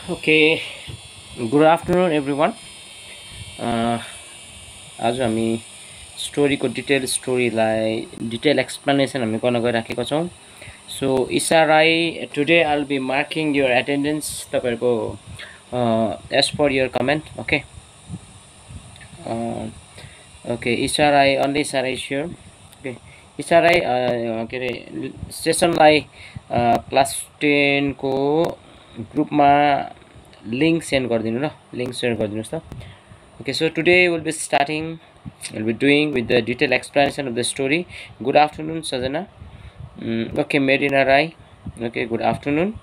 Okay, good afternoon everyone. आज हामी स्टोरीको detail explanation हामी गर्न गइराखेका छौं. So Isha Rai, today I'll be marking your attendance तपाईहरुको as per your comment. Okay. Okay, Isha Rai, only Isha Rai is here. Okay, Isha Rai के रे सेसनलाई क्लास 10 को ग्रुपमा link send गरिदिनु ल, link share गरिदिनुस् त. Okay, so today we'll be doing with the detailed explanation of the story. Good afternoon, Sajana. Okay, Medina Rai. Okay, good afternoon.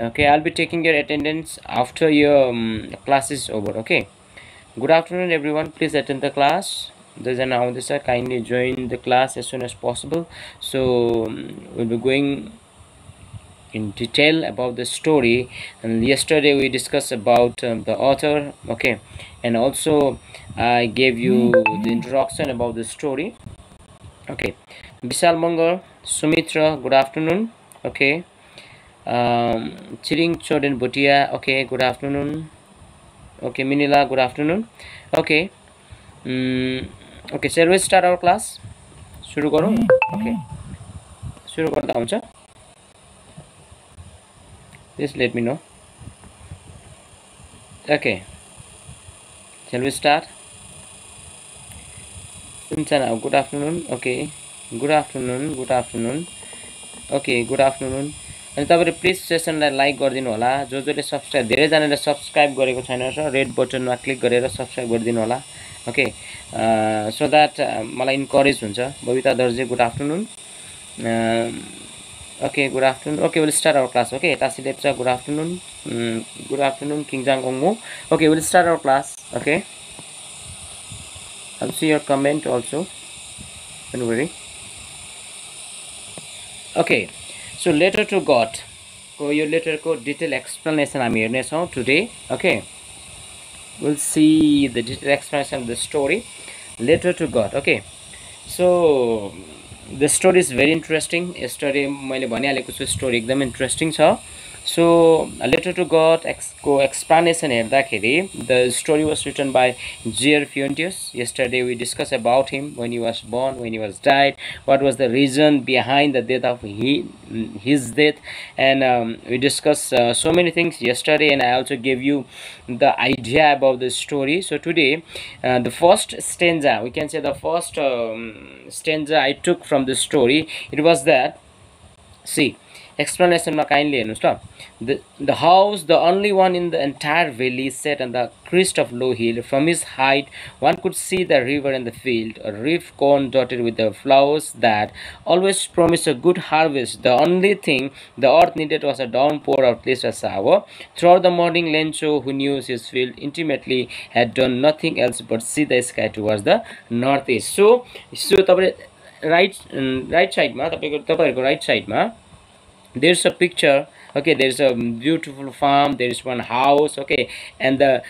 Okay, I'll be taking your attendance after your class is over. Okay, good afternoon everyone. Please attend the class. Sajana Audisa, kindly join the class as soon as possible. So we'll be going in detail about the story, and yesterday we discussed about the author. Okay, and also I gave you the introduction about the story. Okay, Vishal Mangal, Sumitra, good afternoon. Okay, Chiring Choden Bhutia, okay, good afternoon. Okay, Minila, good afternoon. Okay, okay, shall we start our class? सुरु गरौँ. Okay, सुरु गर्दा हुन्छ. Please let me know. Okay, shall we start? Good afternoon. Okay, good afternoon. Good afternoon. Okay, good afternoon. And तपाईहरु please सेसनलाई like गरिदिनु होला. जसले subscribe, धेरै जनाले सब्स्क्राइब गरेको छैन र रेड बटनमा क्लिक गरेर सब्स्क्राइब गरिदिनु होला. Okay, so that मलाई इन्करेज हुन्छ. बबिता दर्जे, good afternoon. Okay, good afternoon. Okay, we'll start our class. Okay, Tasi Lepcha, good afternoon. Good afternoon, King Jang Ongmo. Okay, we'll start our class. Okay, I'll see your comment also. Don't worry. Okay, so letter to God. Your letter ko detailed explanation I'm here today. Okay, we'll see the detailed explanation of the story. Letter to God. Okay, so the story is very interesting. Yesterday मैले भनिहालेको छु story एकदम interesting छ. So a letter to God को explanation हेर्दाखेरि the story was written by G.L Fuentes. Yesterday we discussed about him, when he was born, when he was died, what was the reason behind the death of his death, and we discussed so many things yesterday, and I also gave you the idea about the story. So today the first stanza, we can say the first stanza I took from the story, it was that, see, explanation ma kindly heर्नुस् ल. The house, the only one in the entire valley, set on the crest of low hill. From his height one could see the river and the field, a reef corn dotted with the flowers that always promised a good harvest. The only thing the earth needed was a downpour, or at least a shower. Throughout the morning, Lencho, who knew his field intimately, had done nothing else but see the sky towards the northeast. So तपाईले right side ma, तपाईहरुको right side ma, there's a picture. Okay, there's a beautiful farm, there is one house. Okay, and the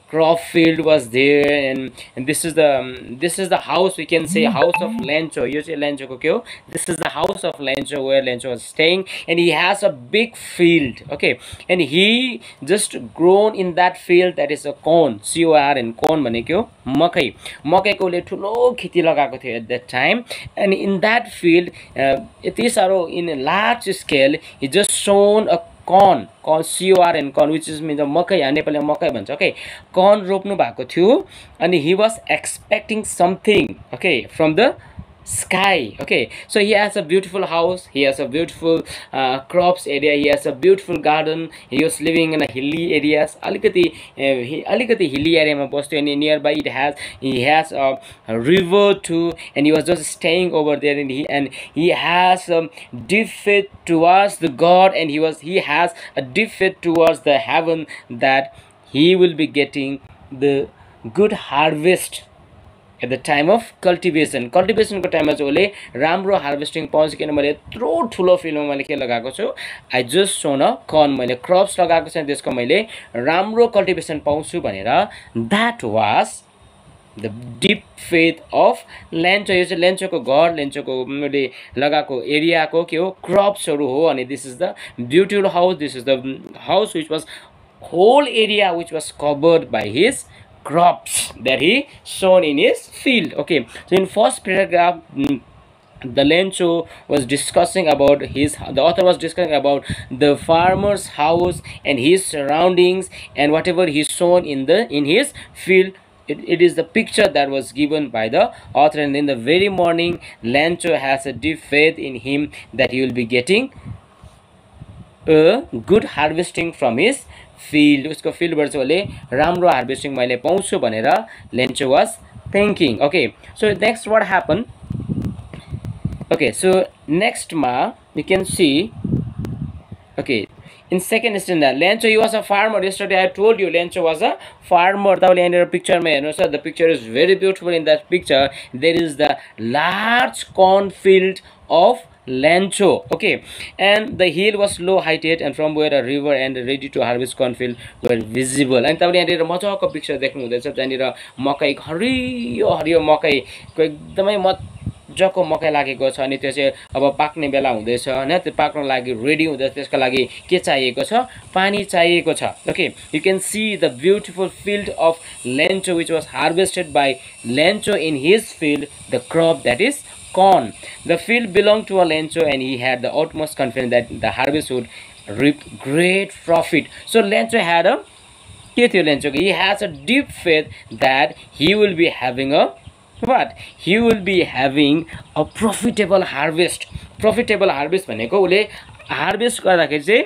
crop field was there, and this is the house, we can say, house of Lencho. You say Lencho ko kyo, this is the house of Lencho, where Lencho was staying, and he has a big field. Okay, and he just grown in that field, that is a corn, CORN, corn भनेको मकै. मकैको ले ठुलो खेती लगाएको थियो at that time, and in that field यति सारो, in a large scale, he just sown a corn called CORN, corn, which is means मकै. नेपालीमा मकै भन्छ. Okay, corn रोप्नु भएको थियो, and he was expecting something, okay, from the sky. Okay, so he has a beautiful house, he has a beautiful crops area, he has a beautiful garden. He was living in a hilly areas, alikati hilly area ma bastyo, and nearby he has a river too, and he was just staying over there, and he has deep faith towards the God, and he has a deep faith towards the heaven, that he will be getting the good harvest at the time of cultivation को time मा चाहिँ उले राम्रो harvesting पाउँछ. किन मैले यत्रो ठुलो फिल्डमा मैले के लगाएको छु, I just sown a corn, मैले crops लगाएको छु, त्यसको मैले राम्रो cultivation पाउँछु भनेर. That was the deep faith of Lencho. यो चाहिँ लेन्चोको घर, लेन्चोको मैले लगाएको एरियाको के हो, क्रप्सहरु हो. अनि this is the beautiful house, this is the house which was whole area which was covered by his crops that he sown in his field. Okay, so in first paragraph, the Lencho was discussing about the author was discussing about the farmer's house and his surroundings and whatever he sown in his field. It is the picture that was given by the author. And in the very morning, Lencho has a deep faith in him that he will be getting a good harvesting from his field. उसको फिल्डबाट चाहिँ उसले राम्रो harvesting मैले पाउँछु भनेर Lencho was thinking. Okay, so next what happened? Okay, so next ma you can see, okay, in second standard, Lencho, he was a farmer. Yesterday I told you Lencho was a farmer. The picture the picture is very beautiful. In that picture there is the large cornfield of Lencho. Okay, and the hill was low heighted and from where a river and ready to harvest cornfield were visible. And तपाईले यहाँ मजाको picture देख्नु हुँदैछ. त्यहाँनिर मकै हरियो हरियो मकैको एकदमै मजाको मकै लागेको छ अनि त्यो चाहिँ अब पाक्ने बेला हुँदैछ हैन. त्यो पाक्न लागि रेडी हुँदैछ. त्यसको लागि के चाहिएको छ? पानी चाहिएको छ. Okay, you can see the beautiful field of Lencho which was harvested by Lencho in his field, the crop that is corn. The field belonged to a Lencho and he had the utmost confidence that the harvest would reap great profit. So Lencho had a he has a deep faith that he will be having a he will be having a profitable harvest. Profitable harvest भनेको उले harvest गर्दाखेरि चाहिँ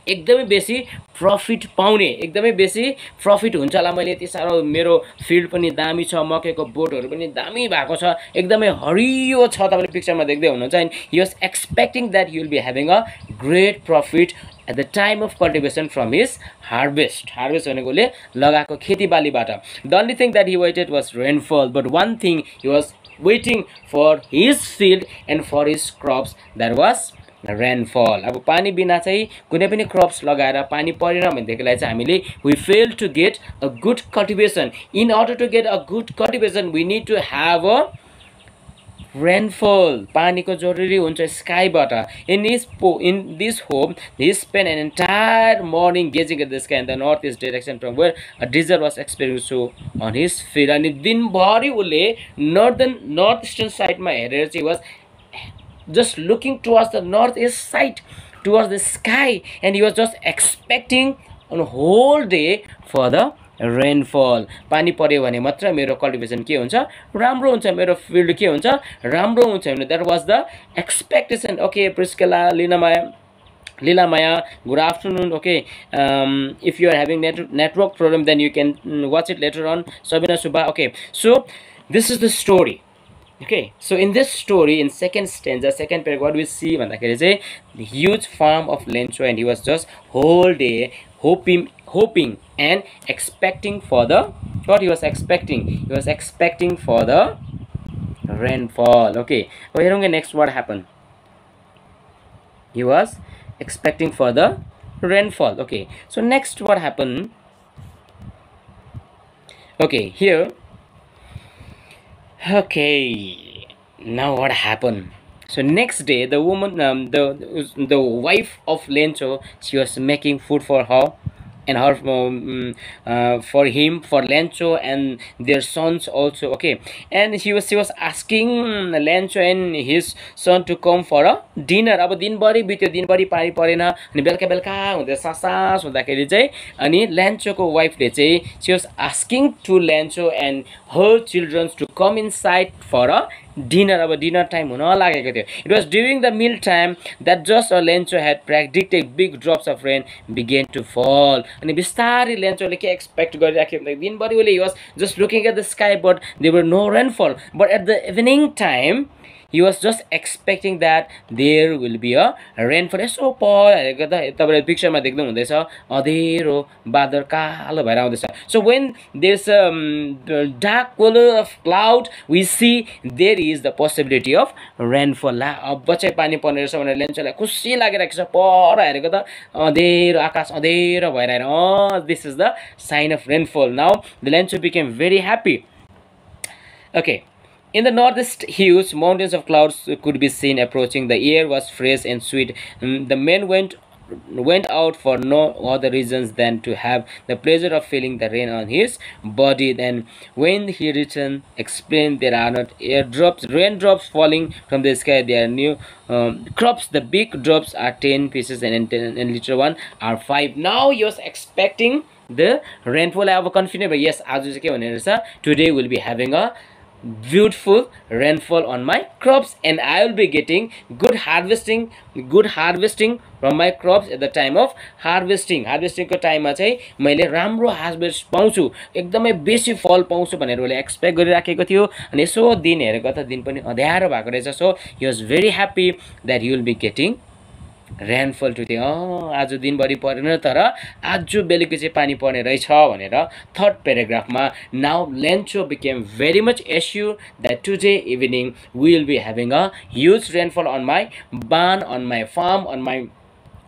एकदमै बेसी profit पाउने, एकदमै बेसी profit हुन्छ होला. मैले यति सारो मेरो फिल्ड पनि दामी छ, मकैको बोटहरु पनि दामी भएको छ, एकदमै हरियो छ. तपाईले पिक्चरमा देख्दै हुनुहुन्छ. And he was expecting that he will be having a great profit at the time of cultivation from his harvest. Harvest भनेकोले लगाएको खेतीबालीबाट. The only thing that he waited was rainfall, but one thing he was waiting for his field and for his crops, that was rainfall. अब पानी बिना चाहिँ कुनै पनि crops लगाएर पानी परेन भनेदेखिलाई चाहिँ हामीले we fail to get a good cultivation. In order to get a good cultivation we need to have a rainfall. पानी को जरुरी हुन्छ स्काईबाट. In this home he spent an entire morning gazing at the sky in the northeast direction from where a drizzle was experienced on his field. अनि दिनभरि उले northeastern side मा हेरेर चाहिँ was just looking towards the northeast side, towards the sky, and he was just expecting on whole day for the rainfall. पानी पर्यो भने मात्र मेरो कल्टिभेसन के हुन्छ? राम्रो हुन्छ. मेरो फिल्ड के हुन्छ? राम्रो हुन्छ. That was the expectation. Okay, Priscilla, Lila Maya, good afternoon. Okay, if you are having network problem, then you can watch it later on. Sabina Subha. Okay, so this is the story. Okay, so in this story, in second stanza, second paragraph, what we see is a huge farm of Lencho, and he was just whole day hoping and expecting for the what he was expecting. He was expecting for the rainfall. Okay, so here next what happened? He was expecting for the rainfall. Okay, so next what happened? Okay, here. Okay, now what happened? So next day the woman, the wife of Lencho, she was making food for her and for him, for Lencho and their sons also. Okay, and she was asking Lencho and his son to come for a dinner. अब दिनभरि बित्यो, दिनभरि पानी परेन अनि बेलुका हुँदै सास हुँदाखेरि चाहिँ अनि Lenchoको वाइफले चाहिँ she was asking to Lencho and her children to come inside for a dinner. अब dinner time हुन लागेको थियो. It was during the meal time that just Lencho had predicted big drops of rain began to fall. अनि बिस्तारै लेन्चोले के expect गरिराख्यो भने दिनभरि उले he was just looking at the sky but there were no rainfall, but at the evening time he was just expecting that there will be a rainfall. यसो परेको त तपाईले पिक्चरमा देख्दै हुँदैछ अँधेरो बादल कालो भएर आउँदैछ. So when there's a dark color of cloud we see there is the possibility of rainfall. ला अब चाहिँ पानी पर्ने रहेछ भनेर लेन्चोलाई खुसी लागिरहेको छ. पर हेरेको त अँधेरो आकाश अँधेरो भएर आएर this is the sign of rainfall. Now the Lencho became very happy. Okay, in the northeast, huge mountains of clouds could be seen approaching. The air was fresh and sweet. The men went went out for no other reasons than to have the pleasure of feeling the rain on his body. Then when he returned, explained there are not raindrops falling from the sky. There are new crops. The big drops are 10 pieces and little one are 5. Now he was expecting the rainfall. I have a confident, but yes, as you say, today we'll be having a beautiful rainfall on my crops, and I will be getting good harvesting from my crops at the time of harvesting को टाइममा चाहिँ मैले राम्रो harvest पाउँछु, एकदमै बेसी फल पाउँछु भनेर मैले एक्सपेक्ट गरिराखेको थियो। अनि यसो दिन हेरेको त दिन पनि अँध्यारो भएको रहेछ। So he was very happy that he will be getting rainfall today. आज दिनभरि परेन तर आज बेलुकी चाहिँ पानी पर्ने रहेछ भनेर third प्याराग्राफमा now Lencho became very much assured that today evening we will be having a huge rainfall on my barn, on my farm, on my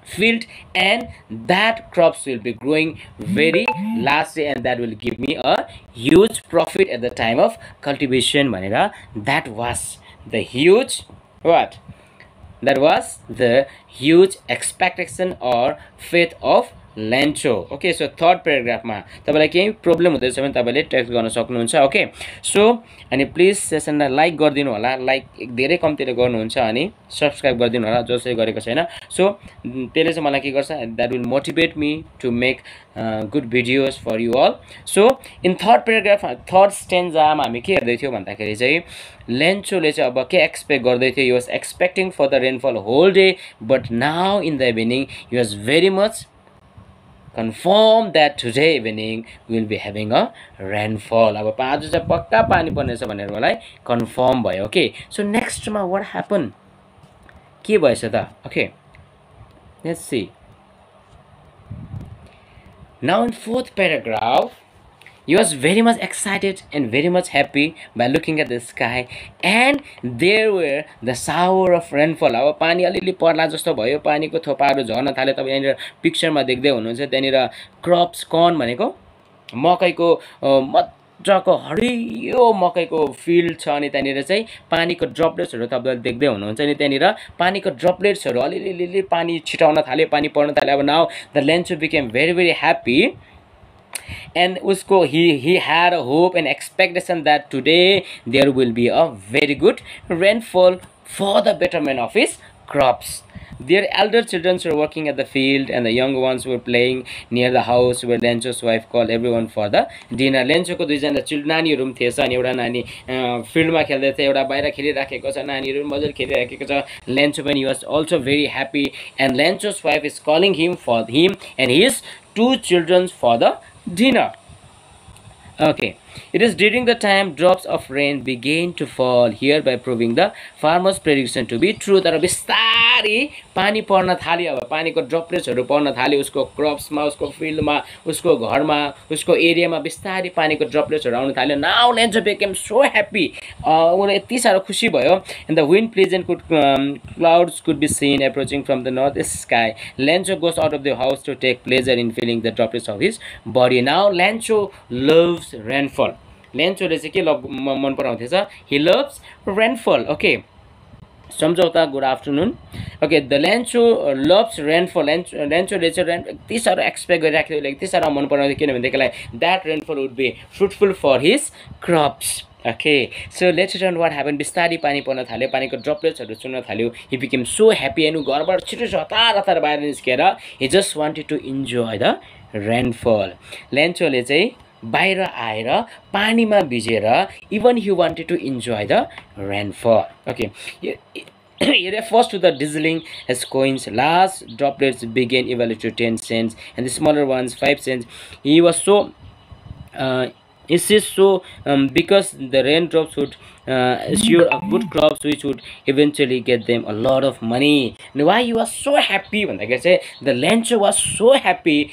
field, and that crops will be growing very largely and that will give me a huge profit at the time of cultivation भनेर that was the huge what? That was the huge expectation or faith of Lencho. Okay, so third paragraph ma tabalai kehi problem हुँदैछ भने तपाईले text गर्न सक्नुहुन्छ। Okay, so अनि please सेसनलाई like गरिदिनु होला, like धेरै कम्तीले गर्नुहुन्छ अनि सब्स्क्राइब गरिदिनु होला जसले गरेको छैन। सो त्यसले चाहिँ मलाई के गर्छ, that will motivate me to make good videos for you all. So in third paragraph, third stanza मा हामी के हेर्दै थियौ भन्दाखेरि चाहिँ लेन्चोले चाहिँ अब के एक्सपेक्ट गर्दै थियो, he was expecting for the rainfall whole day, but now in the evening he was very much confirmed that today evening we will be having a rainfall. अब आज चाहिँ पक्का पानी पर्नेछ भनेर मलाई कन्फर्म भयो। ओके, सो नेक्स्टमा what happened, के भएछ त? Okay, let's see. Now in fourth paragraph, he was very much excited and very much happy by looking at the sky, and there were the shower of rainfall. अब पानी अलिअलि पर्ला जस्तो भयो, पानीको थोपाहरू झर्न थाल्यो। तपाईं यहाँनिर पिक्चरमा देख्दै हुनुहुन्छ, त्यहाँनिर क्रप्स कर्न भनेको मकैको मजाको हरियो मकैको फिल्ड छ अनि त्यहाँनिर चाहिँ पानीको ड्रपलेट्सहरू तपाईले देख्दै हुनुहुन्छ। अनि त्यहाँनिर पानीको ड्रपलेट्सहरू अलिअलि पानी छिटाउन थाल्यो, पानी पर्न थाल्यो। अब now the Lencho became very very happy, and usko he had a hope and expectation that today there will be a very good rainfall for the betterment of his crops. Their elder children were working at the field and the young ones were playing near the house where Lencho's wife called everyone for the dinner. Lencho को दुईजना नानीहरु पनि थिएछ अनि एउटा नानी फिल्डमा खेल्दै थियो, एउटा बाहिर खेलिराखेको छ, नानीहरु मजाले खेलिराखेको छ। Lencho पनि was also very happy, and Lencho's wife is calling him and his two children for the dinner. Okay, it is during the time drops of rain began to fall, hereby proving the farmer's prediction to be true. तर बिस्तारै पानी पर्न थाल्यो, अब पानीको ड्रपलेट्सहरू पर्न थाल्यो उसको क्रप्समा, उसको फिल्डमा, उसको घरमा, उसको एरियामा बिस्तारै पानीको ड्रपलेट्सहरू आउन थाल्यो। Now Lencho became so happy, उले यति सारो खुसी भयो। And the wind pleasant clouds could be seen approaching from the northeast sky. Lencho goes out of the house to take pleasure in feeling the droplets of his body. Now Lencho loves rainfall. लेन्चोले चाहिँ के मन पराउँथेछ, he loves rainfall. Okay, सम्झौता, good afternoon. Okay, the Lencho loves rainfall. लेन्चोले चाहिँ यति साह्रो एक्सपेक्ट गरिराखेको थियो, यति साह्रो मन पराउँथ्यो किनभनेदेखिलाई that rainfall would be fruitful for his crops. Okay, so let's learn what happened. बिस्तारै पानी पर्न थाल्यो, पानीको ड्रपलेट्सहरू चुन्न थाल्यो। He became so happy, and घरबाट छिटो हतार बाहिर निस्केर he just wanted to enjoy the rainfall. लेन्चोले चाहिँ बाहिर आएर पानीमा भिजेर even he wanted to enjoy the rainfall. Okay, he refers to the drizzling as coins. Large droplets began evaluated to 10 cents and the smaller ones 5 cents. He was so because the raindrops would assure a good crops which would eventually get them a lot of money. And why he was so happy, like I say, the Lencho was so happy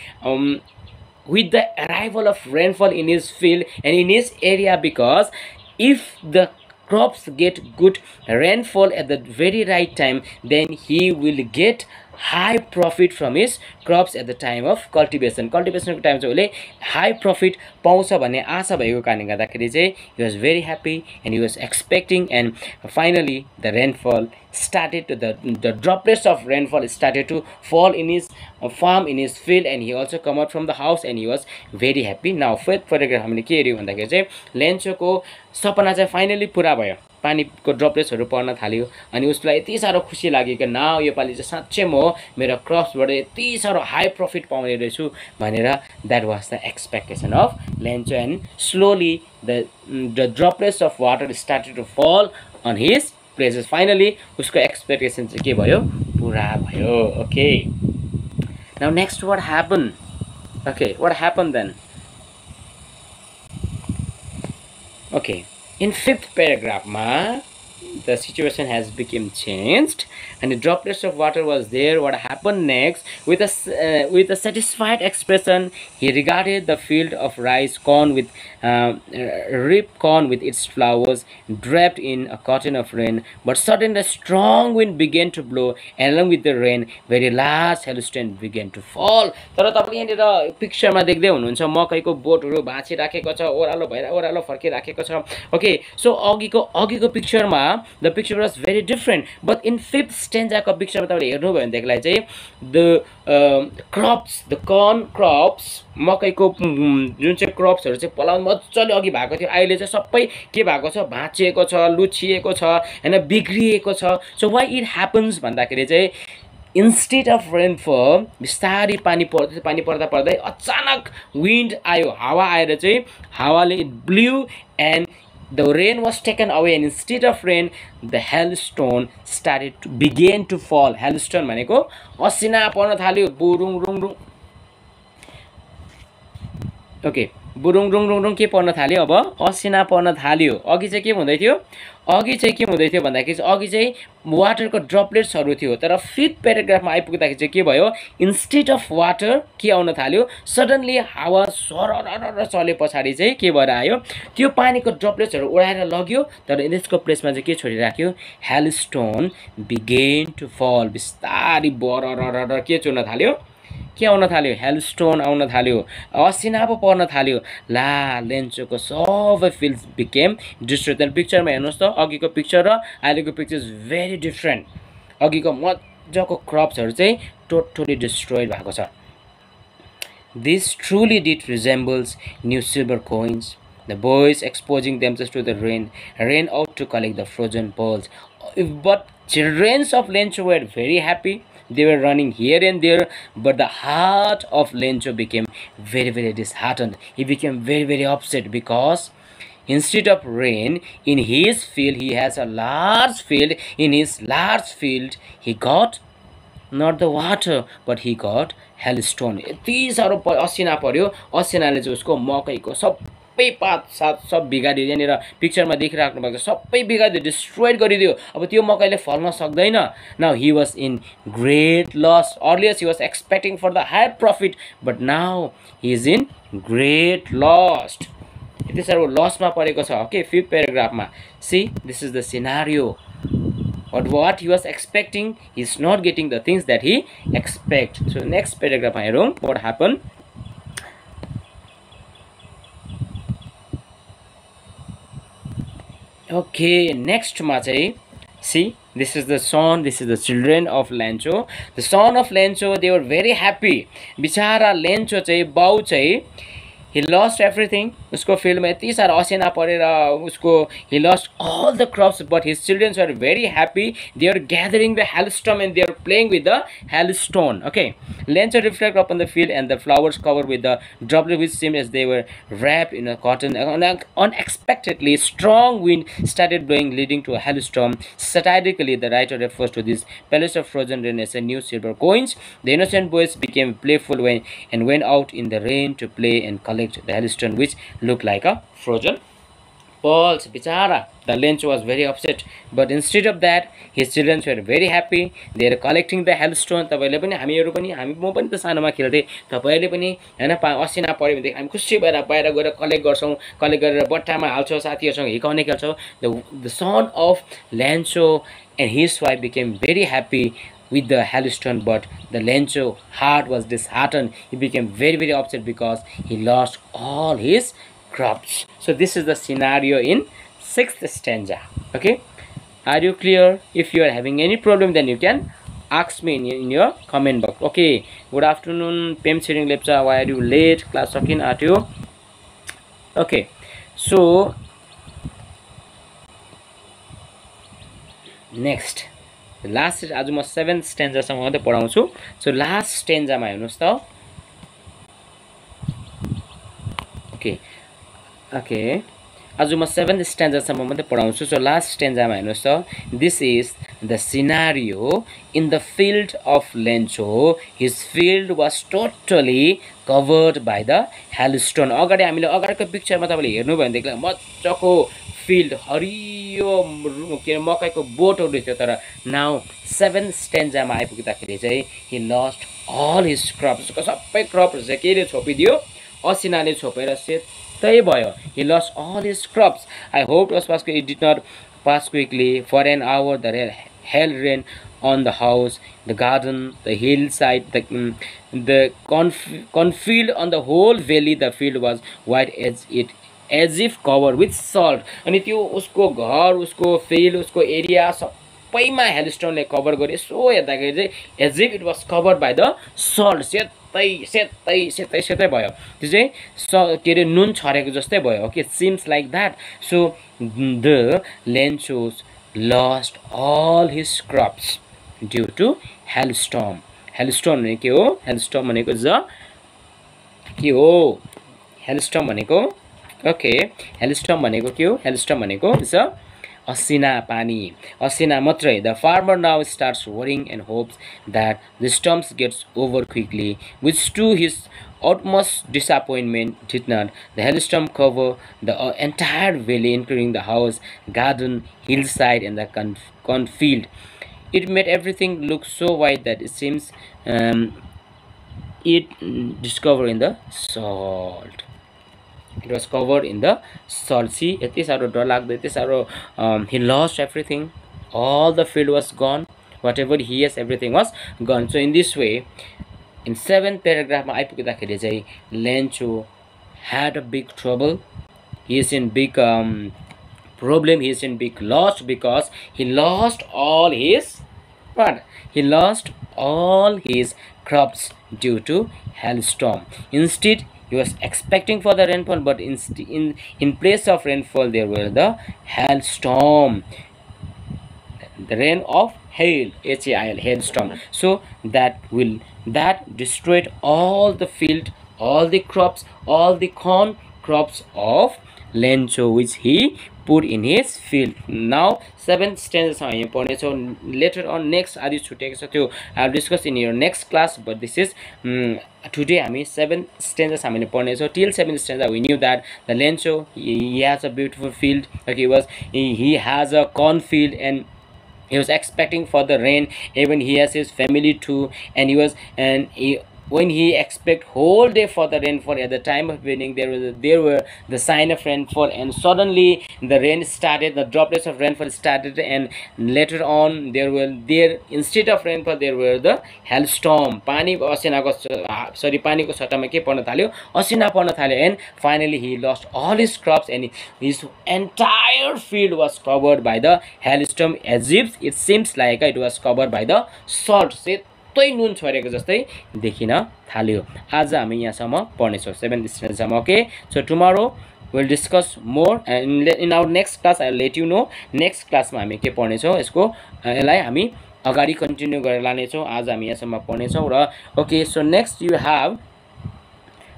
with the arrival of rainfall in his field and in his area, because if the crops get good rainfall at the very right time, then he will get high profit from his crops at the time of cultivation. Cultivation को time चाहिँ उसले high profit पाउँछ भन्ने आशा भएको कारणले गर्दाखेरि चाहिँ he was very happy and he was expecting, and finally the rainfall started to the droplets of rainfall started to fall in his farm, in his field, and he also come out from the house and he was very happy. Now fourth paragraph हामीले के हेर्यौं भन्दाखेरि चाहिँ लेन्चोको सपना चाहिँ finally पुरा भयो, पानीको ड्रपलेट्सहरु पर्न थाल्यो अनि उसलाई यति सारो खुसी लाग्यो कि नाउ यो पाली चाहिँ साच्चै म मेरो क्रप्सबाट यति सारो हाई प्रफिट पाउने रहेछु भनेर that was the expectation of लेन्चो, and slowly the droplets of water started to fall on his places. Finally उसको expectation चाहिँ के भयो, पुरा भयो. Okay, now next what happened? Okay, what happened then? Okay, in fifth paragraph ma the situation has become changed and the droplets of water was there. What happened next? With a satisfied expression he regarded the field of rice corn with ripe corn with its flowers draped in a curtain of rain. But suddenly a strong wind began to blow, and along with the rain very large hailstones began to fall. तर तपाईले यहाँनिर पिक्चरमा देख्दै हुनुहुन्छ मकैको बोटहरु भाँचिराखेको छ, ओरालो फर्किराखेको छ. Okay, so अघिको पिक्चरमा the picture was very different, but in fifth stanza को पिक्चरमा तपाईले हेर्नु भयो भनेदेखिलाई चाहिँ the crops, the corn crops, मकैको जुन चाहिँ क्रप्सहरु चाहिँ पलाउन मज्जाले अघि भएको थियो, अहिले चाहिँ सबै के भएको छ, भाँचिएको छ, लुचिएको छ हैन, बिग्रिएको छ. So why it happens भन्दाखेरि चाहिँ instead of rainfall बिस्तारै पानी पर्दै अचानक wind आयो, हावा आएर चाहिँ हावाले it blew and the rain was taken away, and instead of rain the hailstone began to fall. Hailstone भनेको असिना पर्न थाल्यो, बुरुङ रुङ. Okay, बुरुङ रुङ के पर्न थाल्यो, अब असिना पर्न थाल्यो. अघि चाहिँ के हुँदै थियो भन्दाखेरि अघि चाहिँ वाटरको ड्रपलेट्सहरु थियो, तर फिफ्थ प्याराग्राफमा आइपुग्दाखेरि चाहिँ के भयो, इन्स्टेड अफ वाटर के आउन थाल्यो, सडनली हावा सरर चले पछाडी चाहिँ के भएर आयो, त्यो पानीको ड्रपलेट्सहरु उडाएर लग्यो, तर यसको प्लेसमा चाहिँ के छोडिराख्यो, hailstone began to fall. बिस्तारै बरर के चुन्न थाल्यो, के आउन थाल्यो, hailstone आउन थाल्यो, असिना पो पर्न थाल्यो. ला लेन्चोको सबै फिल्ड्स became destroyed. then पिक्चरमा हेर्नुस् त, अघिको पिक्चर र अहिलेको पिक्चर इज भेरी डिफरेन्ट. अघिको मज्जाको क्रप्सहरु चाहिँ टोटली डिस्ट्रोयड भएको छ. This truly did resembles new silver coins. The boys exposing themselves to the rain ran out to collect the frozen pearls. But children of Lencho were very happy. They were running here and there, but the heart of Lencho became very, very disheartened. He became very, very upset because instead of rain in his field, he has a large field. In his large field, he got not the water, but he got hailstone. यति सारो असिना पर्यो, असिनाले चाहिँ उसको मकैको सबै पात सात सब बिगाडियो. यहाँनिर पिक्चरमा देखिराख्नु भएको सबै बिगाडियो, डिस्ट्रोयड गरिदियो. अब त्यो मकैले फल्न सक्दैन. Now he was in great loss. Earlier he was expecting for the high profit, but now he is in great loss. यति सारो लसमा परेको छ. Okay, fifth paragraphमा. See, this is the scenario. But what he was expecting, he is not getting the things that he expect. So next paragraph हेरौं what happened. Okay, next मा चाहिँ see, this is the son, this is the children of Lencho. The son of Lencho, they were very happy. बिचारा Lencho चाहिँ बाउ चाहिँ he lost everything. उसको field में यति सारा असिना परेर उसको he lost all the crops, but his children were very happy. They are gathering the hailstone and they are playing with the hailstone. Okay, Lencho reflected upon the field and the flowers covered with the droplets which seemed as they were wrapped in a cotton. Unexpectedly, strong wind started blowing, leading to a hailstorm. Satirically, the writer refers to this palace of frozen rain as a new silver coins. The innocent boys became playful and went out in the rain to play and collect the hailstone, which looked like a frozen pearls. Bichara, the Lencho was very upset, but instead of that, his children were very happy. They are collecting the hailstone. तपाईले पनि हामीहरु पनि म पनि त सानोमा खेल्थे, तपाईले पनि हैन असिना पर्यो भने हामी खुसी भएर बाहिर गएर कलेक्ट गर्छौं, कलेक्ट गरेर बट्टामा हाल्छौं, साथीहरुसँग हिकाउने खेल्छौं. The son of Lencho and his wife became very happy with the hailstone, but the Lencho heart was disheartened. He became very upset because he lost all his crops. So this is the scenario in 6th stanza. Okay, are you clear? If you are having any problem, then you can ask me in your comment box. Okay, good afternoon, Pem Siring Lepcha. Why are you late? Class talking at you. Okay, so next, last आज म 7th स्टेन्जासम्म मात्रै पढाउँछु. So last स्टेन्जामा हेर्नुहोस् त. Okay आज म 7th स्टेन्जासम्म मात्रै पढाउँछु. सो लास्ट स्टेन्जामा हेर्नुहोस् त. This is the scenario in the field of Lencho. His field was totally covered by the hailstone. अगाडि हामीले अगाडिको पिक्चरमा तपाईँले हेर्नुभयो भनेदेखि मजाको फिल्ड हरियो के अरे मकैको बोटहरू थियो. तर नाउ 7th स्टेन्जामा आइपुग्दाखेरि चाहिँ he lost all his crops. सबै क्रपहरू चाहिँ केले छोपिदियो? असिनाले छोपेर सेतै भयो. He lost all his crops. I hope it did not pass quickly. For an hour the hell rain on the house, the garden, the hillside, the cornfield, on the whole valley. The field was white as if covered with salt. अनि त्यो उसको घर, उसको field, उसको area सबैमा हेलस्टोनले cover गरे. So हेर्दाखेरि चाहिँ as if it was covered by the salt. सेतै भयो. त्यो चाहिँ के अरे नुन छरेको जस्तै भयो. Okay, seems like that. So the Lencho's lost all his crops due to hailstorm. Hailstorm भनेको के हो? हेलस्टर्म भनेको के हो? हेलस्टर्म भनेको ओके, हेलस्टर्म भनेको के हो? हेलस्टर्म भनेको इज असिना पानी. असिना मात्रै. The farmer now starts worrying and hopes that the storms gets over quickly, which to his utmost disappointment did not. The hailstorm covered the entire valley, including the house, garden, hillside, and the cornfield. It made everything look so white that it seems it discovered in the salt. It was covered in the salt. See, it is he lost everything. All the field was gone. Whatever he has, everything was gone. So in this way, in 7th paragraph, Lencho had a big trouble. He is in big problem. He is in big loss because he lost all his He lost all his crops due to hailstorm. Instead, he was expecting for the rainfall, but in place of rainfall, there were the hailstorm. The rain of hail, H-A-I-L, hailstorm. So that destroyed all the field, all the crops, all the corn crops of Lencho, which he put in his field. Now 7th stanza later on next adi chuteko cha tyo I'll discuss in your next class, but this is today I mean 7th stanza hamile padne chau. Till 7th stanza we knew that the Lencho he has a beautiful field. Okay, he has a corn field and he was expecting for the rain. Even he has his family too, and when he expect whole day for the rainfall, at the time of evening there were the sign of rainfall, and suddenly the rain started, the droplets of rainfall started, and later on instead of rainfall there were the hailstorm. Pani ko satama ke parna thalyo, asina parna thalyo, and finally he lost all his crops and his entire field was covered by the hailstorm, as if it seems like it was covered by the salt. नुन छोरेको जस्तै देखिन थाल्यो. आज हामी यहाँसम्म पढ्नेछौँ 7th स्ट्यान्जासम्म. Okay, so tomorrow we'll discuss more and in our next class I'll let you know. Next क्लासमा हामी के पढ्नेछौँ, यसलाई हामी अगाडि कन्टिन्यू गरेर लानेछौँ. आज हामी यहाँसम्म पढ्नेछौँ र okay. So next you have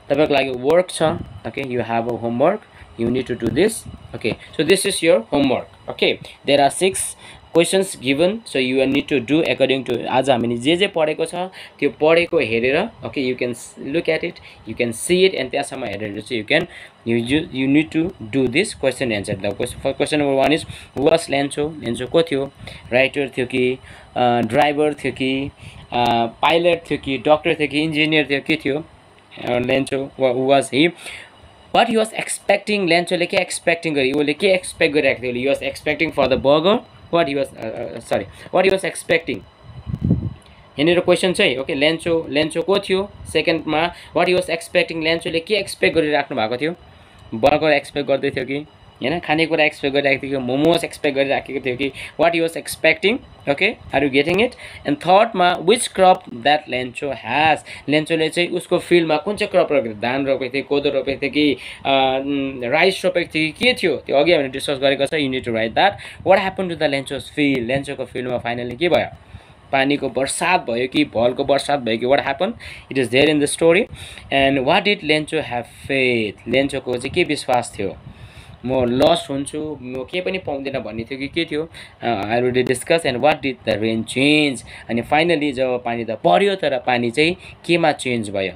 तपाईको लागि वर्क छ. Okay, you have a homework. You need to do this. Okay, so this is your homework. Okay, there are 6 questions given, so you need to do according to आज हामीले जे पढेको छ त्यो पढेको हेरेर. Okay, you can look at it, you can see it, and त्यसमा हेरेर चाहिँ you need to do this question answer. The question number 1 is who was Lencho? Lencho को थियो? राइटर थियो कि ड्राइभर थियो कि पाइलट थियो कि डक्टर थियो कि इन्जिनियर थियो, के थियो? Lencho, who was he? What he was expecting, Lencho ले के expecting गरे? उसले के expect गरिरहेको थियो? He was expecting for the burger. What he was expecting? यहाँनिर क्वेसन चाहिँ ओके लेन्चो को थियो सेकेन्डमा वाट ही वाज एक्सपेक्टिङ लेन्चोले के एक्सपेक्ट गरिराख्नु भएको थियो बर्गर एक्सपेक्ट गर्दै थियो कि हैन खानेकुरा एक्सपेक्ट गरिराखेको थियो कि मोमोस एक्सपेक्ट गरिराखेको थियो कि what he was expecting okay are you getting it and थर्डमा which crop that Lencho has लेन्चोले चाहिँ उसको फिल्डमा कुन चाहिँ क्रप रोपेको थियो धान रोपेको थियो कोदो रोपेको थियो कि राइस रोपेको थियो कि के थियो त्यो अघि हामीले डिस्कस गरेको छ you need to write that what happen to the Lencho's field लेन्चोको फिल्डमा फाइनली के भयो पानीको बर्सात भयो कि भलको बर्सात भयो कि what happen it is there in the story and what did Lencho have faith लेन्चोको चाहिँ के विश्वास थियो म लस हुन्छु म के पनि पाउँदिनँ भन्ने थियो कि के थियो I already discuss and what did the rain change अनि फाइनली जब पानी त पर्यो तर पानी चाहिँ केमा चेन्ज भयो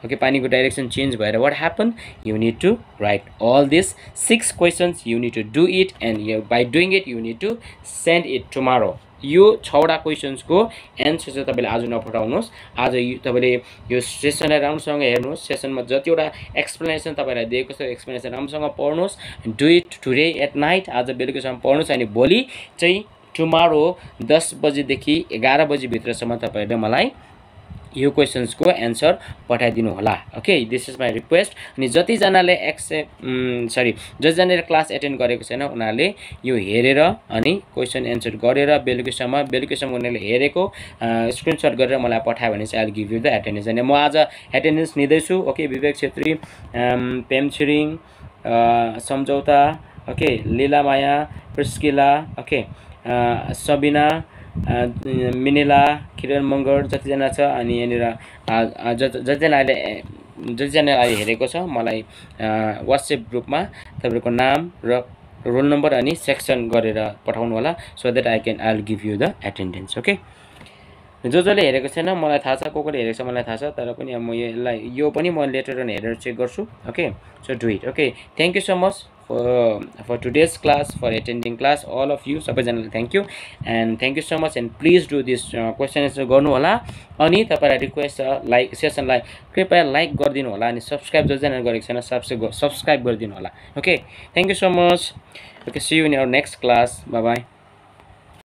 ओके पानीको डाइरेक्सन चेन्ज भएर what happen you need to write all this 6 questions you need to do it and by doing it you need to send it tomorrow यो 6वटा क्वेसन्सको एन्सर चाहिँ तपाईँले आज नपठाउनुहोस् आज तपाईँले यो सेसनलाई राम्रोसँग हेर्नुहोस् सेसनमा जतिवटा एक्सप्लेनेसन तपाईँलाई दिएको छ एक्सप्लेनेसन राम्रोसँग पढ्नुहोस् do it today at night आज बेलुकासम्म पढ्नुहोस् अनि भोलि चाहिँ टुमारो 10 बजेदेखि 11 बजीभित्रसम्म तपाईँहरूले मलाई यो क्वेसन्सको एन्सर पठाइदिनु होला okay this is my request अनि जतिजनाले जतिजनाले क्लास एटेन्ड गरेको छैन उनीहरूले यो हेरेर अनि क्वेसन एन्सर गरेर बेलुकीसम्म उनीहरूले हेरेको स्क्रिनसट गरेर मलाई पठायो भने चाहिँ I will give you the attendance अनि म आज एटेन्डेन्स लिँदैछु ओके विवेक छेत्री पेम छिरिङ सम्झौता okay Leelamaya Priscilla okay Sabina मिनेला किरण मगर जतिजना छ अनि यहाँनिर जतिजनाले हेरेको छ मलाई वाट्सएप ग्रुपमा तपाईँको नाम र रोल नम्बर अनि सेक्सन गरेर पठाउनु होला so that I will give you the attendance okay जसले हेरेको छैन मलाई थाहा छ कसले हेरेको छ मलाई थाहा छ तर पनि म यो पनि म लेटर अन हेरेर चेक गर्छु okay so do it okay thank you so much for today's class, for attending class, all of you सबैजनालाई thank you and thank you so much and please do this question answer गर्नु होला अनि तपाईलाई request छ like सेसनलाई कृपया like गरिदिनु होला अनि सब्स्क्राइब जसजना गरेको छैन सब्स्क्राइब गरिदिनु होला okay thank you so much okay see you in our next class bye by